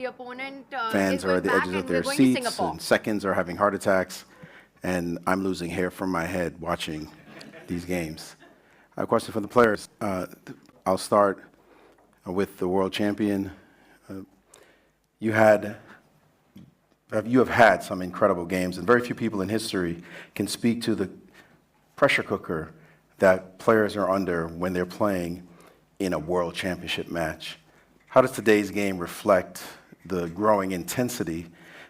The opponent is Fans are going at the back edges of and we're their going to seats, Singapore. and seconds are having heart attacks, and I'm losing hair from my head watching these games. A question for the players. I'll start with the world champion. Uh, you had you have had some incredible games, and very few people in history can speak to the pressure cooker that players are under when they're playing in a world championship match. How does today's game reflect the growing intensity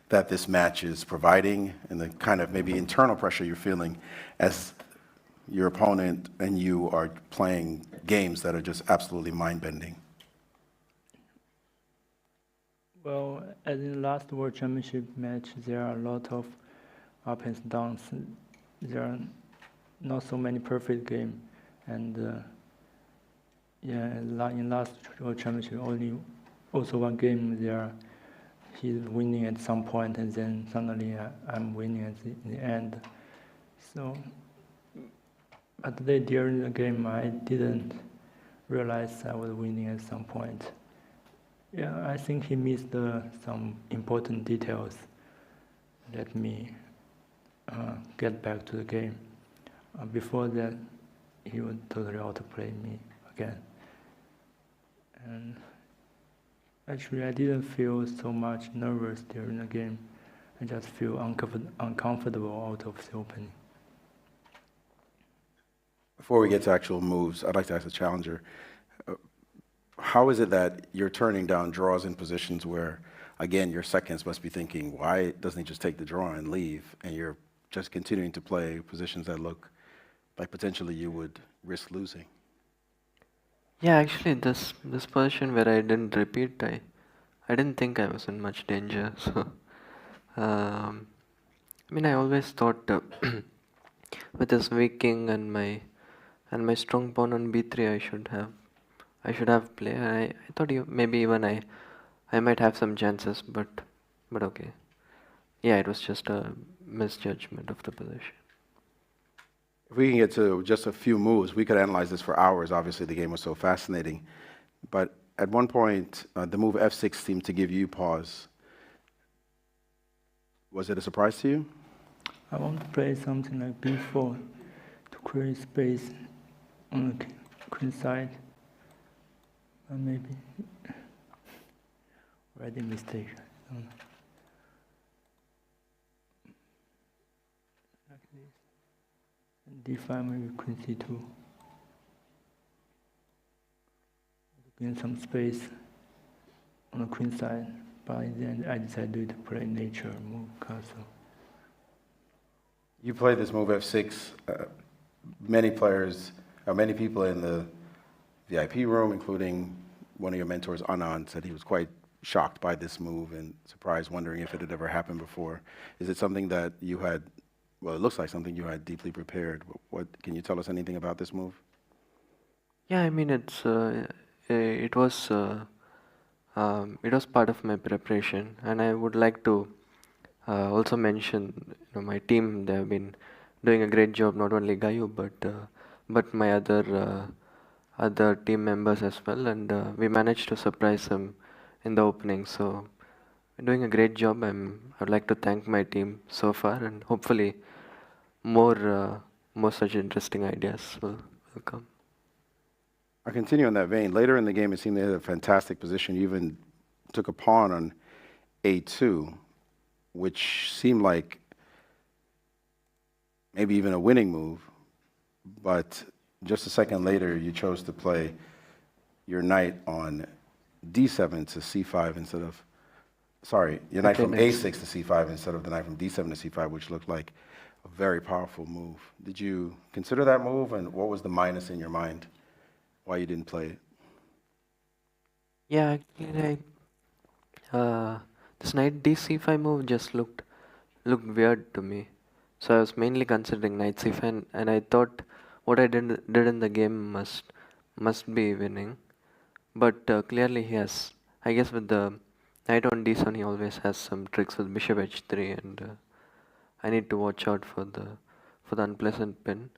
that this match is providing and the kind of maybe internal pressure you're feeling as your opponent and you are playing games that are just absolutely mind-bending? Well, as in the last World Championship match, there are a lot of ups and downs. There are not so many perfect games, and in last World Championship, only also one game there, he's winning at some point, and then suddenly I'm winning at the end. So, but today during the game, I didn't realize I was winning at some point. Yeah, I think he missed some important details. Let me get back to the game. Before that, he would totally outplay me again. And actually, I didn't feel so much nervous during the game. I just feel uncomfortable out of the opening. Before we get to actual moves, I'd like to ask the challenger, how is it that you're turning down draws in positions where, again, your seconds must be thinking, why doesn't he just take the draw and leave? And you're just continuing to play positions that look like potentially you would risk losing. Yeah, actually, this position where I didn't repeat, I didn't think I was in much danger. So, I mean, I always thought with this weak king and my strong pawn on b3, I should have play. I thought maybe even I might have some chances, but okay. Yeah, it was just a misjudgment of the position. If we can get to just a few moves, we could analyze this for hours. Obviously, the game was so fascinating. But at one point, the move f6 seemed to give you pause. Was it a surprise to you? I want to play something like b4 to create space on the queen side. Maybe already mistake. I don't know. Like this. And d5 maybe queen c2. Gain some space on the queen side, but in the end I decided to play nature move castle. You played this move f6. Many players, or many people in the VIP room, including one of your mentors, Anand, said he was quite shocked by this move and surprised, wondering if it had ever happened before. Is it something that you had, well, it looks like something you had deeply prepared. Can you tell us anything about this move? Yeah, I mean, it was part of my preparation, and I would like to also mention, my team. They have been doing a great job, not only Gayu but my other team members as well, and we managed to surprise him in the opening. So we're doing a great job. I'd like to thank my team so far, and hopefully more such interesting ideas will come. I'll continue in that vein. Later in the game, it seemed they had a fantastic position. You even took a pawn on a2, which seemed like maybe even a winning move. But just a second later, you chose to play your knight on d7 to c5 instead of, sorry, your knight from a6 to c5 instead of the knight from d7 to c5, which looked like a very powerful move. Did you consider that move, and what was the minus in your mind? Why you didn't play it? Yeah, actually, this knight d5 move just looked weird to me. So I was mainly considering knight c5, and I thought what I did in the game must be winning. But clearly he has, I guess with the knight on d7, he always has some tricks with bishop h3, and I need to watch out for the unpleasant pin.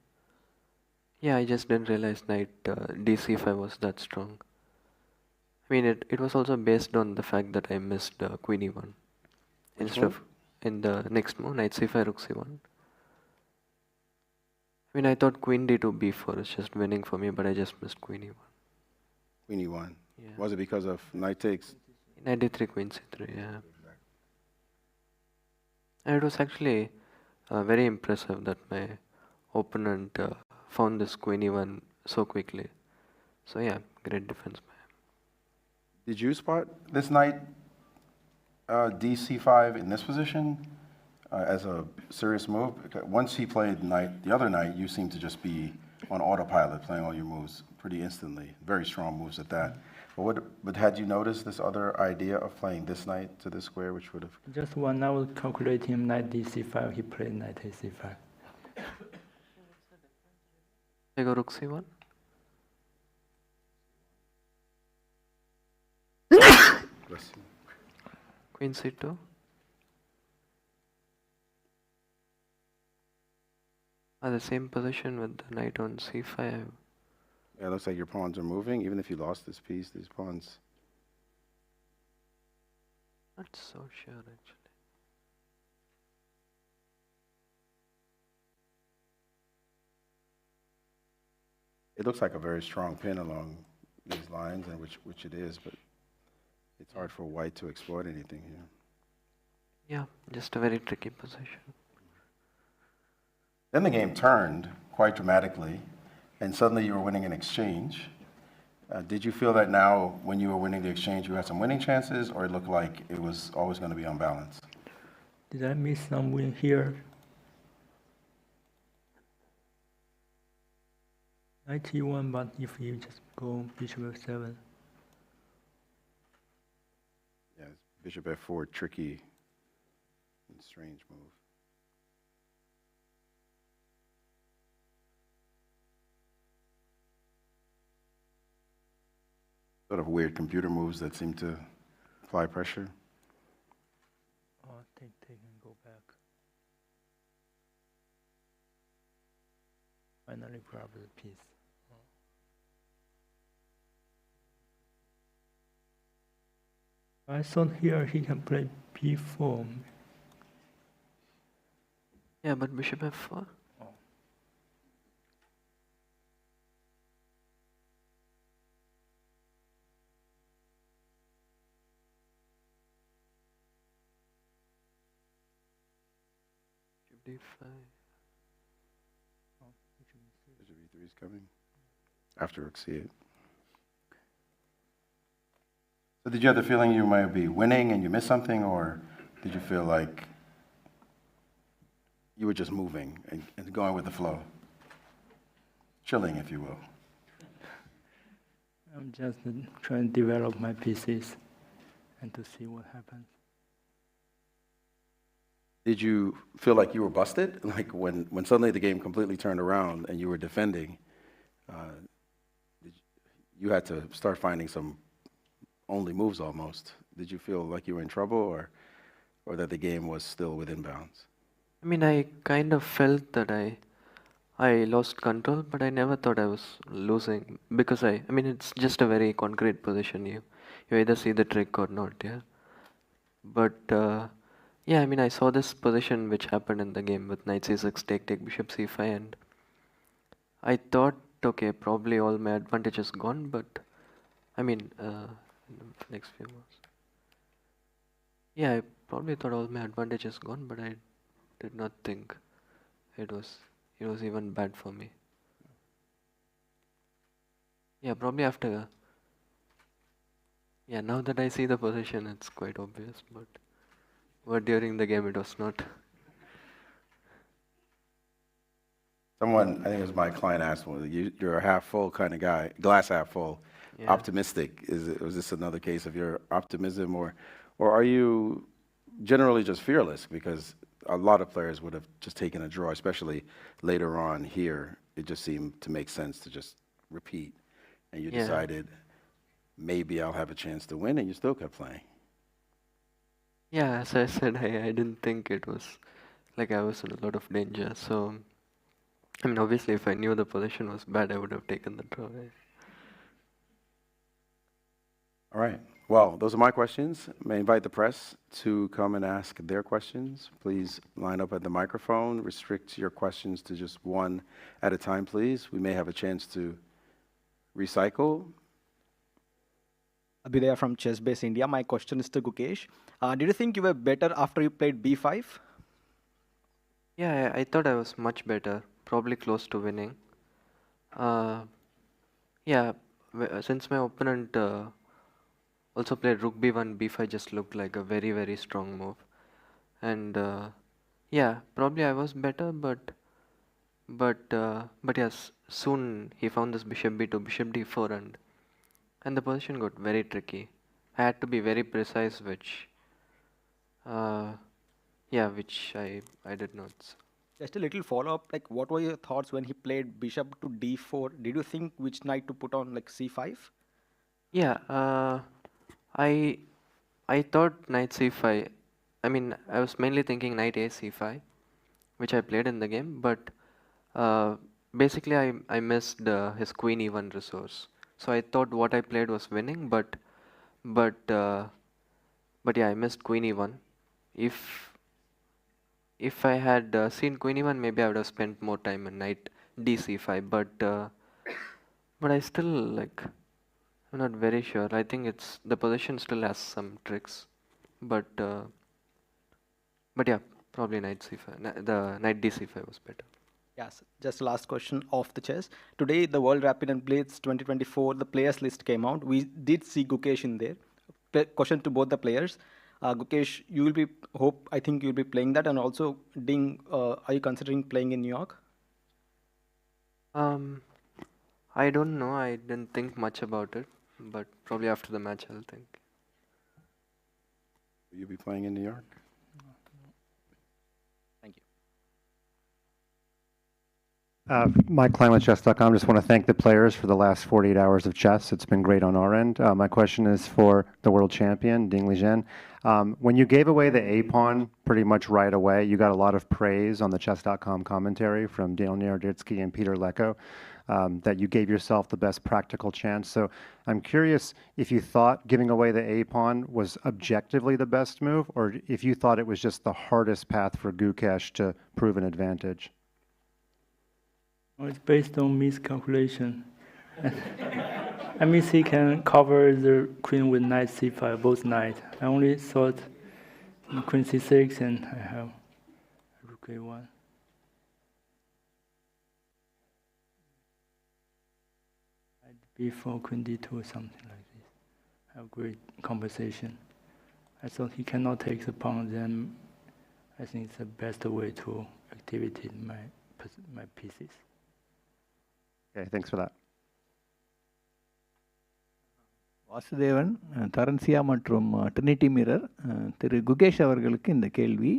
Yeah, I just didn't realize knight d5 was that strong. I mean, it was also based on the fact that I missed queen e1 instead of in the next move, knight c5, rook c1. I mean, I thought queen d2 b4 is just winning for me, but I just missed queen e1. Queen e1. Yeah. Was it because of knight takes? Knight d3, queen c3, yeah. And it was actually very impressive that my opponent found this queen e1 so quickly. So yeah, great defense by him. Did you spot this knight dc5 in this position as a serious move? Because once he played knight, the other knight, you seemed to just be on autopilot, playing all your moves pretty instantly. Very strong moves at that. But had you noticed this other idea of playing this knight to this square, which would have... Just when I was calculating knight dc5, he played knight ac5. I go rook c1. Queen c2. The same position with the knight on c5. Yeah, it looks like your pawns are moving. Even if you lost this piece, these pawns... Not so sure actually. It looks like a very strong pin along these lines, and which it is, but it's hard for white to exploit anything here. Yeah, just a very tricky position. Then the game turned quite dramatically, and suddenly you were winning an exchange. Did you feel that now, when you were winning the exchange, you had some winning chances, or it looked like it was always going to be unbalanced? Did I miss some win here? Knight e1, but if you just go bishop f7. Yeah, bishop f4, tricky and strange move. Sort of weird computer moves that seem to apply pressure. Oh, take and go back. Finally grab the piece. I thought here he can play b4. Yeah, but bishop f4. Oh. Bishop d5. Bishop e3 is coming after rook c8. So did you have the feeling you might be winning and you missed something, or did you feel like you were just moving and going with the flow? Chilling, if you will. I'm just trying to develop my pieces and to see what happens. Did you feel like you were busted? Like when suddenly the game completely turned around and you were defending, you had to start finding some only moves almost. Did you feel like you were in trouble, or that the game was still within bounds? I mean, I kind of felt that I lost control, but I never thought I was losing because I mean, it's just a very concrete position. You either see the trick or not, yeah. But yeah, I mean, I saw this position which happened in the game with knight c6, take bishop c5, and I thought, okay, probably all my advantage is gone. But I mean, in the next few moves, yeah, I probably thought all my advantage is gone, but I did not think it was even bad for me. Yeah, probably after. Yeah, now that I see the position, it's quite obvious, but during the game it was not. Someone, I think it was my client, asked, well, you're a half full kind of guy, glass half full, Yeah. optimistic. Was this another case of your optimism, or are you generally just fearless? Because a lot of players would have just taken a draw, especially later on here. It just seemed to make sense to just repeat, and you Yeah. decided maybe I'll have a chance to win, and you still kept playing. Yeah, as I said, I didn't think it was like I was in a lot of danger. So, I mean, obviously, if I knew the position was bad, I would have taken the draw. Right? All right. Well, those are my questions. May I invite the press to come and ask their questions. Please line up at the microphone. Restrict your questions to just one at a time, please. We may have a chance to recycle. Abhidaya from Chessbase India. My question is to Gukesh. Did you think you were better after you played b5? Yeah, I thought I was much better, probably close to winning. Yeah, since my opponent also played rook b1, b5 just looked like a very, very strong move. And yeah, probably I was better, but yes, soon he found this bishop b2, bishop d4, and the position got very tricky. I had to be very precise, which yeah, which I did not. Just a little follow-up, like what were your thoughts when he played bishop to d4? Did you think which knight to put on, like c5? Yeah, I I thought knight c5. I mean, I was mainly thinking knight a c5, which I played in the game, but basically I missed his queen e1 resource. So I thought what I played was winning, but yeah, I missed queen e1. If I had seen queen e1, maybe I would have spent more time in knight d c5. But I still like. I'm not very sure. I think it's the position still has some tricks, but yeah, probably knight c5. The knight d c5 was better. Yes, just last question off the chess. Today, the World Rapid and Blitz 2024, the players list came out. We did see Gukesh in there. Question to both the players. Gukesh, I think you'll be playing that, and also Ding, are you considering playing in New York? I don't know. I didn't think much about it, but probably after the match I'll think. Will you be playing in New York? Thank you. Mike Klein with chess.com. Just want to thank the players for the last 48 hours of chess. It's been great on our end. My question is for the world champion, Ding Liren. When you gave away the A pawn pretty much right away, you got a lot of praise on the chess.com commentary from Daniel Naroditsky and Peter Lecco that you gave yourself the best practical chance. So I'm curious if you thought giving away the A pawn was objectively the best move, or if you thought it was just the hardest path for Gukesh to prove an advantage. Well, it's based on miscalculation. I mean, he can cover the queen with knight c5, both knight. I only thought queen c6, and I have rook a1. Before queen d2 or something like this. Have great compensation. I thought he cannot take the pawn, then I think it's the best way to activate my pieces. Okay, thanks for that. Vasudevan தரன்சியா மற்றும் Trinity mirror திரு குகேஷ் அவர்களுக்கு இந்த கேள்வி.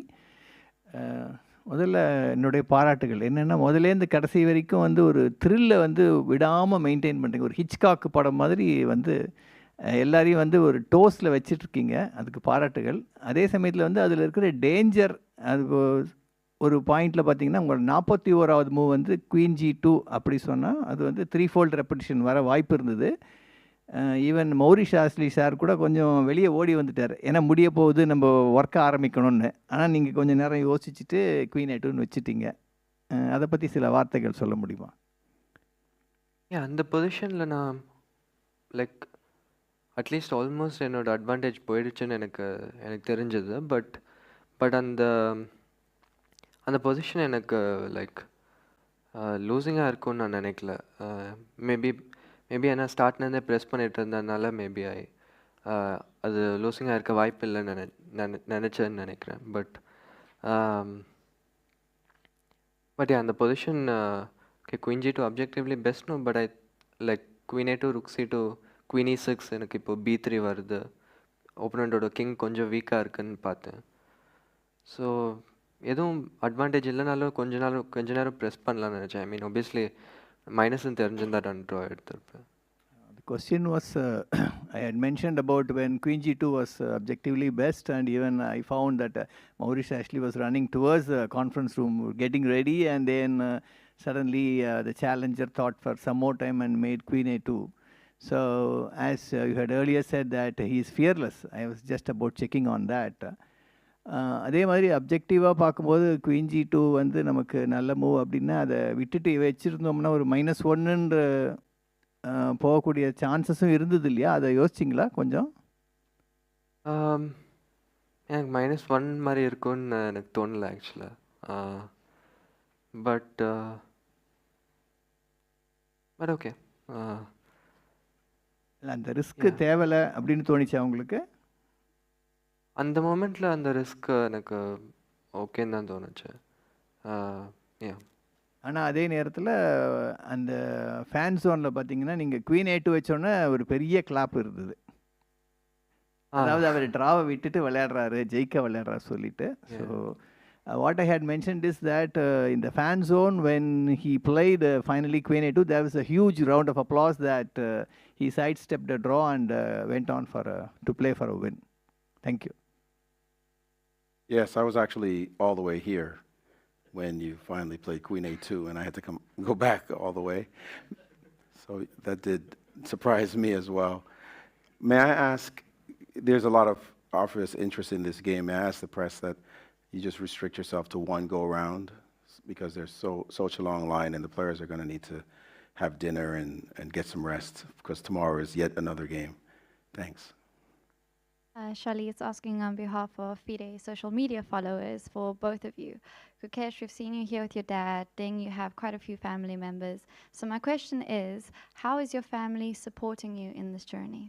முதல்ல என்னுடைய பாராட்டுகள் என்னென்னா, முதலேருந்து கடைசி வரைக்கும் வந்து ஒரு த்ரில்லை வந்து விடாமல் மெயின்டைன் பண்ணுறீங்க. ஒரு ஹிச்காக் படம் மாதிரி வந்து எல்லாரையும் வந்து ஒரு டோஸில் வச்சிட்ருக்கீங்க. அதுக்கு பாராட்டுகள். அதே சமயத்தில் வந்து அதில் இருக்கிற டேஞ்சர், அது ஒரு பாயிண்டில் பார்த்தீங்கன்னா, உங்களோட 41வது மூவ் வந்து குயின் G2 அப்படி சொன்னால் அது வந்து 3-fold ரெப்படிஷன் வர வாய்ப்பு இருந்தது. ஈவன் மௌரிஷ் ஆஸ்லி சார் கூட கொஞ்சம் வெளியே ஓடி வந்துட்டார், ஏன்னா முடிய போகுது, நம்ம ஒர்க்கை ஆரம்பிக்கணும்னு. ஆனால் நீங்கள் கொஞ்சம் நேரம் யோசிச்சுட்டு குயின் A2ன்னு வச்சுட்டீங்க. அதை பற்றி சில வார்த்தைகள் சொல்ல முடியுமா? அந்த பொசிஷனில் நான் லைக் அட்லீஸ்ட் ஆல்மோஸ்ட் என்னோட அட்வான்டேஜ் போயிடுச்சுன்னு எனக்கு தெரிஞ்சது. பட் அந்த பொசிஷன் எனக்கு லைக் லூசிங்காக இருக்கும்னு நான் நினைக்கல. மேபி ஏன்னா ஸ்டார்ட்லேருந்தே ப்ரெஸ் பண்ணிட்டு இருந்ததுனால மேபி அது லூசிங்காக இருக்க வாய்ப்பு இல்லைன்னு நினச்சேன்னு நினைக்கிறேன். பட் அந்த position queen G2 objectively best no, but I like queen A2 rook C2 queen E6 எனக்கு இப்போ B3 வருது. ஓப்பனண்ட்டோட கிங் கொஞ்சம் வீக்காக இருக்குன்னு பார்த்தேன். ஸோ எதுவும் அட்வான்டேஜ் இல்லைனாலும் கொஞ்ச நேரம் ப்ரெஸ் பண்ணலான்னு நினச்சேன். ஐ மீன் ஒபியஸ்லி மைனஸ்ன்னு தெரிஞ்சிருந்தா நான் draw எடுத்திருப்பேன். The question was, I had mentioned about when Queen G2 was objectively best, and even I found that Maurice Ashley was running towards the conference room, getting ready, and then suddenly the challenger thought for some more time and made Queen A2. So as you had earlier said that he is fearless, I was just about checking on that. அதே மாதிரி அப்ஜெக்டிவாக பார்க்கும்போது queen G2 வந்து நமக்கு நல்ல move அப்படின்னா அதை விட்டுட்டு வச்சுருந்தோம்னா ஒரு -1ன்ற போகக்கூடிய சான்சஸும் இருந்தது இல்லையா? அதை யோசிச்சிங்களா கொஞ்சம்? எனக்கு -1 மாதிரி இருக்கும்னு எனக்கு தோணல ஆக்சுவலாக. But okay. அந்த ரிஸ்க்கு தேவையில்லை அப்படின்னு தோணிச்சா உங்களுக்கு? அந்த மொமெண்ட்டில் அந்த ரிஸ்க் எனக்கு ஓகேன்னு தான் தோணுச்சு. ஆனால் அதே நேரத்தில் அந்த ஃபேன் ஜோனில் பார்த்தீங்கன்னா நீங்கள் குயின் A2 வச்சோன்னே ஒரு பெரிய கிளாப் இருந்தது. அதாவது அவர் ட்ராவை விட்டுட்டு விளையாடுறாரு, ஜெயிக்க விளையாடுறாரு சொல்லிட்டு. So what I had mentioned is that in the fan zone when he played finally queen A2, there was a huge round of applause that he sidestepped a draw and went on to play for a win. Thank you. Yes, I was actually all the way here when you finally played queen A2, and I had to go back all the way. So that did surprise me as well. May I ask, there's a lot of obvious interest in this game. May I ask the press that you just restrict yourself to one go-around because there's such a long line and the players are going to need to have dinner and get some rest because tomorrow is yet another game. Thanks. Shali is asking on behalf of FIDE social media followers for both of you. Gukesh, we've seen you here with your dad. Ding, you have quite a few family members. So my question is, how is your family supporting you in this journey?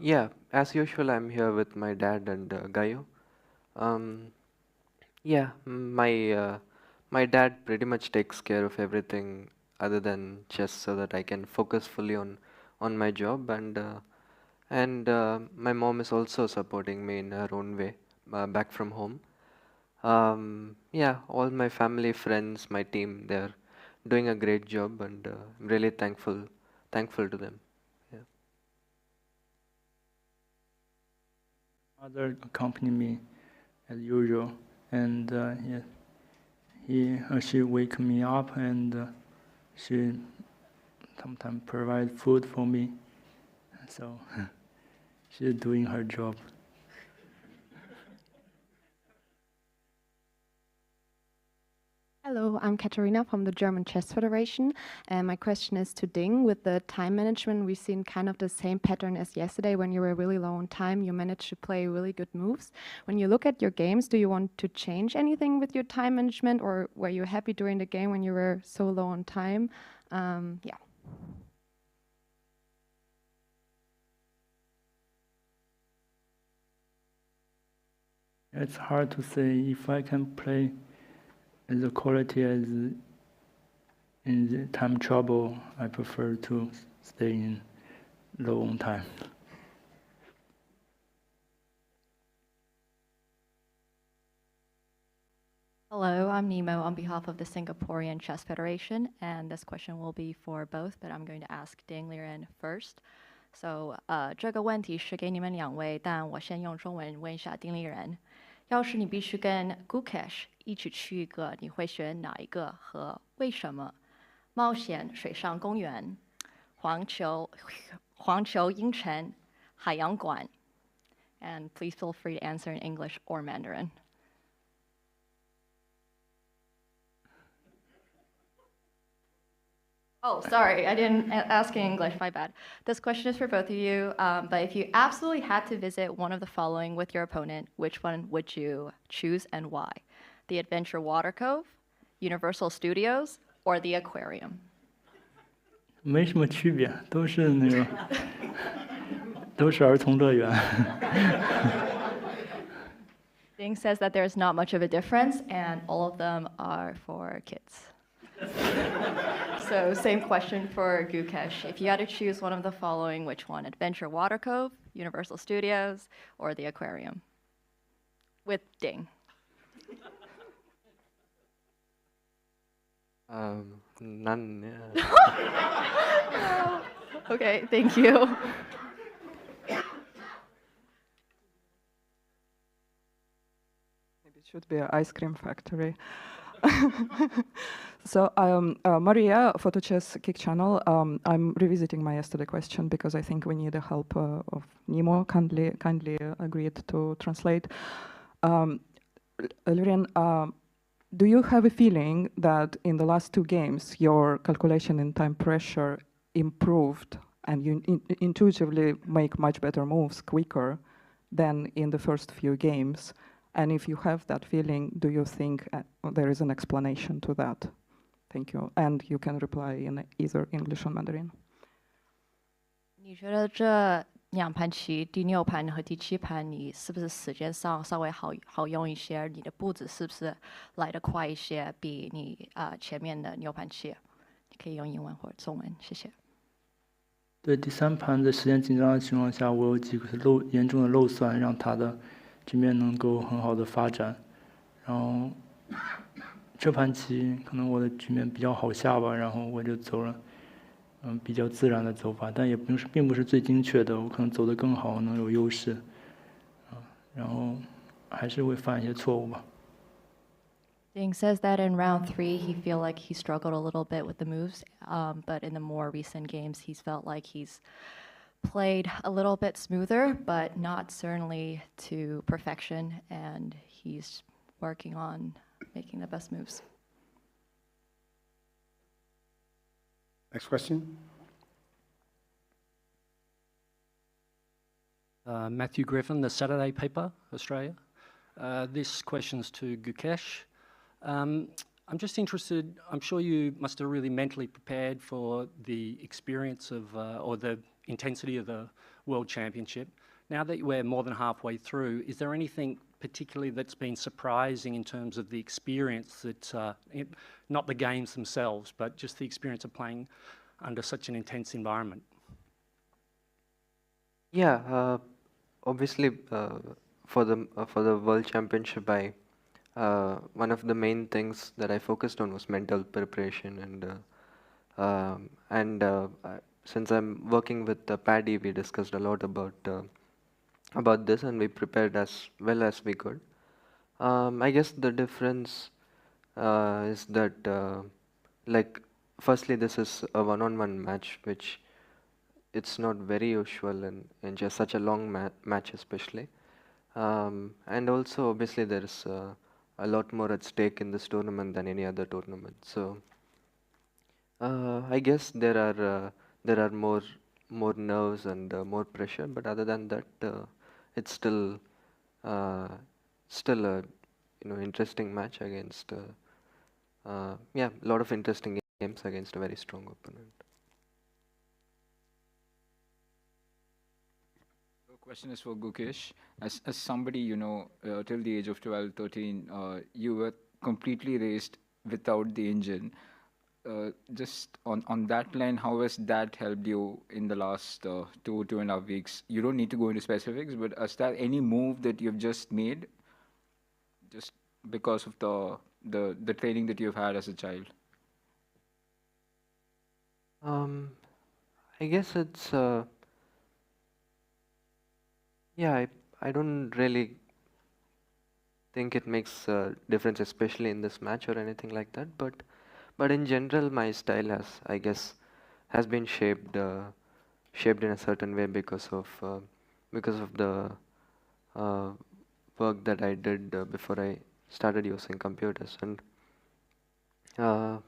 Yeah, as usual, I'm here with my dad and Gayo. Yeah, my dad pretty much takes care of everything other than chess so that I can focus fully on my job, and my mom is also supporting me in her own way back from home. Yeah, all my family, friends, my team, they're doing a great job, and I'm really thankful to them. Mother accompany me as usual, and she wake me up, and she sometimes provide food for me. So she's doing her job. Hello, I'm Katarina from the German Chess Federation, and my question is to Ding. With the time management, we've seen kind of the same pattern as yesterday. When you were really low on time, you managed to play really good moves. When you look at your games, do you want to change anything with your time management, or were you happy during the game when you were so low on time? Yeah. It's hard to say if I can play the quality as in the time trouble. I prefer to stay in low on time. Hello, I'm Nemo on behalf of the Singaporean Chess Federation, and this question will be for both, but I'm going to ask Ding Liren first. So, 这个问题是给你们两位，但我先用中文问一下丁立人。要是你必须跟 Gukesh 一起去一个，你会选哪一个和为什么？冒险水上公园、环球影城、海洋馆。And please feel free to answer in English or Mandarin. Oh, sorry, I didn't ask in English, my bad. This question is for both of you, but if you absolutely had to visit one of the following with your opponent, which one would you choose and why? The Adventure Water Cove, Universal Studios, or the Aquarium? 没什么区别，都是那个，都是儿童乐园。Ding says that there's not much of a difference, and all of them are for kids. So same question for Gukesh. If you had to choose one of the following, which one? Adventure Water Cove, Universal Studios, or the Aquarium? With Ding. None. No. Okay, thank you. Maybe it should be an ice cream factory. Maria, PhotoChess Kick Channel. I'm revisiting my yesterday question because I think we need the help of Nemo. Kindly agreed to translate. Liren, do you have a feeling that in the last 2 games your calculation in time pressure improved and you intuitively make much better moves quicker than in the first few games? And if you have that feeling, do you think there is an explanation to that? Thank you. And you can reply in either English or Mandarin. 你觉得这2盘棋，第6盘和第7盘，你是不是时间上稍微好用一些？你的步子是不是来得快一些，比你前面的6盘棋？你可以用英文或者中文，谢谢。对，第3盘在时间紧张的情况下，我有几个严重的漏算，让他的局面能够很好的发展。然后这盘棋可能我的局面比较好下吧，然后我就走了比较自然的走法，但也并不是最精确的，我可能走得更好，能有优势。然后还是会犯一些错误吧。Ding says that in round 3, he feel like he struggled a little bit with the moves, but in the more recent games, he's felt like he's played a little bit smoother, but not certainly to perfection, and he's working on making the best moves. Next question. Matthew Griffin, The Saturday Paper, Australia. This question's to Gukesh. I'm just interested, I'm sure you must have really mentally prepared for the experience of, or the intensity of the World Championship. Now that we're more than halfway through, is there anything particularly that's been surprising in terms of the experience that, not the games themselves, but just the experience of playing under such an intense environment? Yeah, obviously for the World Championship, one of the main things that I focused on was mental preparation, and since I'm working with FIDE, we discussed a lot about this, and we prepared as well as we could. I guess the difference is that, like, firstly, this is a one-on-one match, which it's not very usual in just such a long match, especially. And also, obviously, there's a lot more at stake in this tournament than any other tournament. So, I guess there are more nerves and more pressure, but other than that, it's still a interesting match against a lot of interesting games against a very strong opponent. The question is for Gukesh. As somebody, till the age of 12, 13, you were completely raced without the engine. Just on that line, how has that helped you in the last 2.5 weeks? You don't need to go into specifics, but is there any move that you've just made just because of the training that you've had as a child? I guess it's I don't really think it makes a difference, especially in this match or anything like that. But in general, my style has been shaped in a certain way because of the work that I did before I started using computers. And I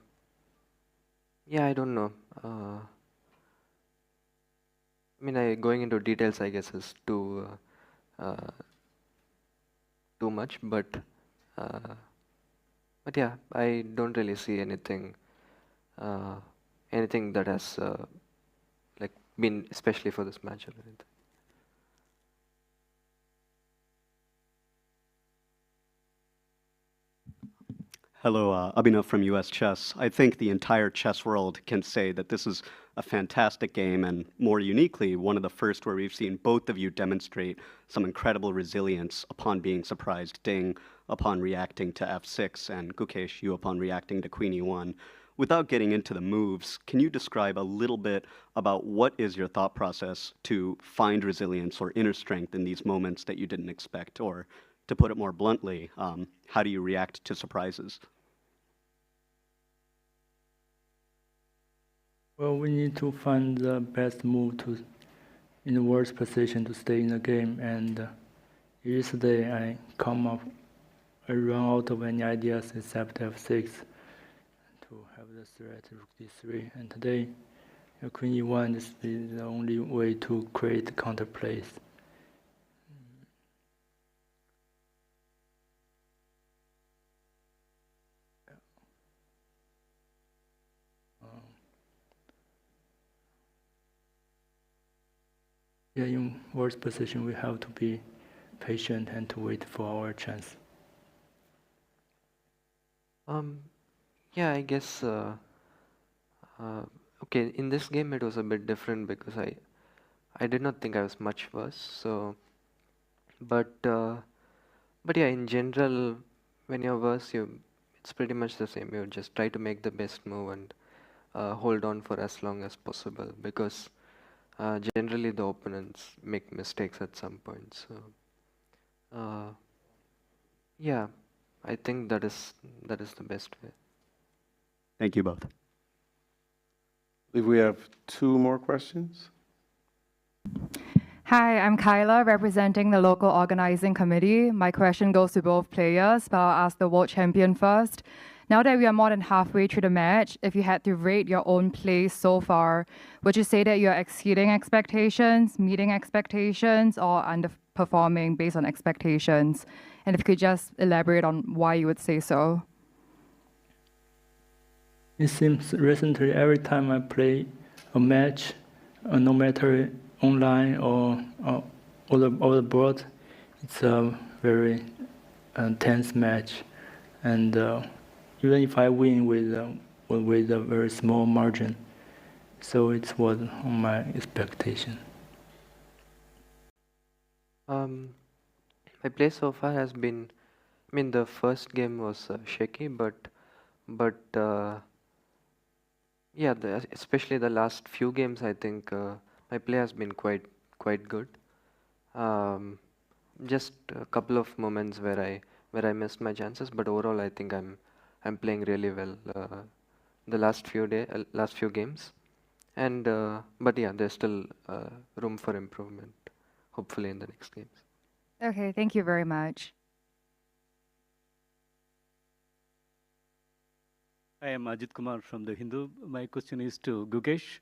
don't know. Going into details, I guess, is too much, but yeah, I don't really see anything that has been especially for this match or anything. Hello, Abhinav from US Chess. I think the entire chess world can say that this is a fantastic game, and more uniquely, one of the first where we've seen both of you demonstrate some incredible resilience upon being surprised. Ding upon reacting to f6, and Gukesh, you upon reacting to queen e1. Without getting into the moves, can you describe a little bit about what is your thought process to find resilience or inner strength in these moments that you didn't expect? Or, to put it more bluntly, how do you react to surprises? Well, we need to find the best move in the worst position to stay in the game. And yesterday I run out of any ideas except F6 to have the threat rook d3. And today, queen e1 is the only way to create counter plays. Yeah, in worst position, we have to be patient and to wait for our chance. Yeah, I guess. Okay, in this game it was a bit different because I did not think I was much worse. So, but yeah, in general, when you're worse, it's pretty much the same. You just try to make the best move and hold on for as long as possible because generally the opponents make mistakes at some point. So, yeah, I think that is the best way. Thank you both. I believe we have 2 more questions. Hi, I'm Kyla, representing the local organizing committee. My question goes to both players, but I'll ask the world champion first. Now that we are more than halfway through the match, if you had to rate your own play so far, would you say that you're exceeding expectations, meeting expectations, or underperforming based on expectations? And if you could just elaborate on why you would say so. It seems recently every time I play a match, no matter online or over the board, it's a very tense match, and even if I win with a very small margin, so it was on my expectation. My play so far has been, I mean, the first game was shaky, but yeah, especially the last few games, I think my play has been quite good. Just a couple of moments where I missed my chances, but overall I think I'm playing really well the last few games, and but yeah, there's still room for improvement, hopefully in the next games. Okay, thank you very much. I am Ajit Kumar from The Hindu. My question is to Gukesh.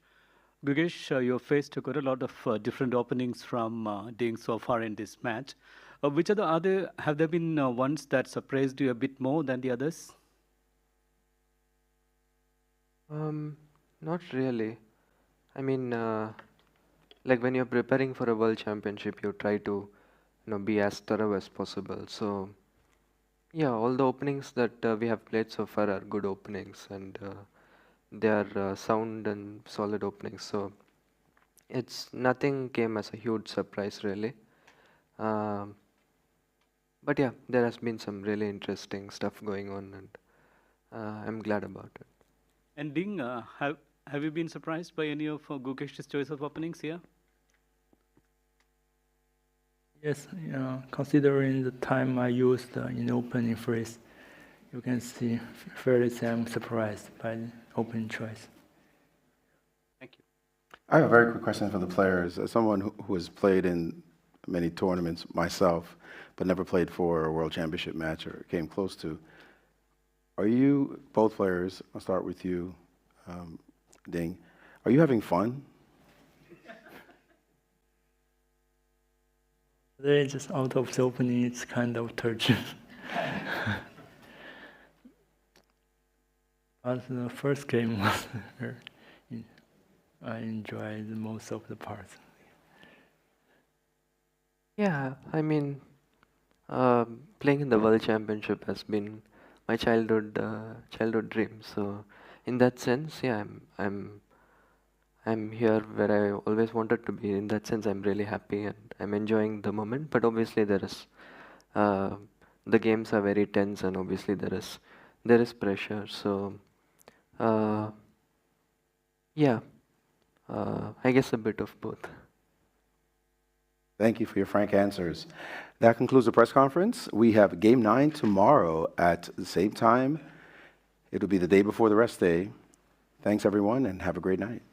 Gukesh, you faced quite a lot of different openings from Ding so far in this match. Which are the other, have there been ones that surprised you a bit more than the others? Not really. I mean, like when you're preparing for a world championship, you try to, be as thorough as possible. So, yeah, all the openings that we have played so far are good openings, and they are sound and solid openings. So, nothing came as a huge surprise, really. But yeah, there has been some really interesting stuff going on, and I'm glad about it. And Ding, have you been surprised by any of Gukesh's choice of openings here? Yes, considering the time I used in the opening phrase, you can see fairly I'm surprised by the opening choice. Thank you. I have a very quick question for the players. As someone who has played in many tournaments myself, but never played for a world championship match or came close to, are you, both players, I'll start with you, Ding, are you having fun? Today, just out of the opening, it's kind of turgid. But the first game was, I enjoyed most of the parts. Yeah, I mean, playing in the World Championship has been my childhood dream. So, in that sense, yeah, I'm here where I always wanted to be. In that sense, I'm really happy and I'm enjoying the moment. But obviously, there is the games are very tense, and obviously there is pressure. So, yeah, I guess a bit of both. Thank you for your frank answers. That concludes the press conference. We have Game 9 tomorrow at the same time. It'll be the day before the rest day, Thanks, everyone, and have a great night.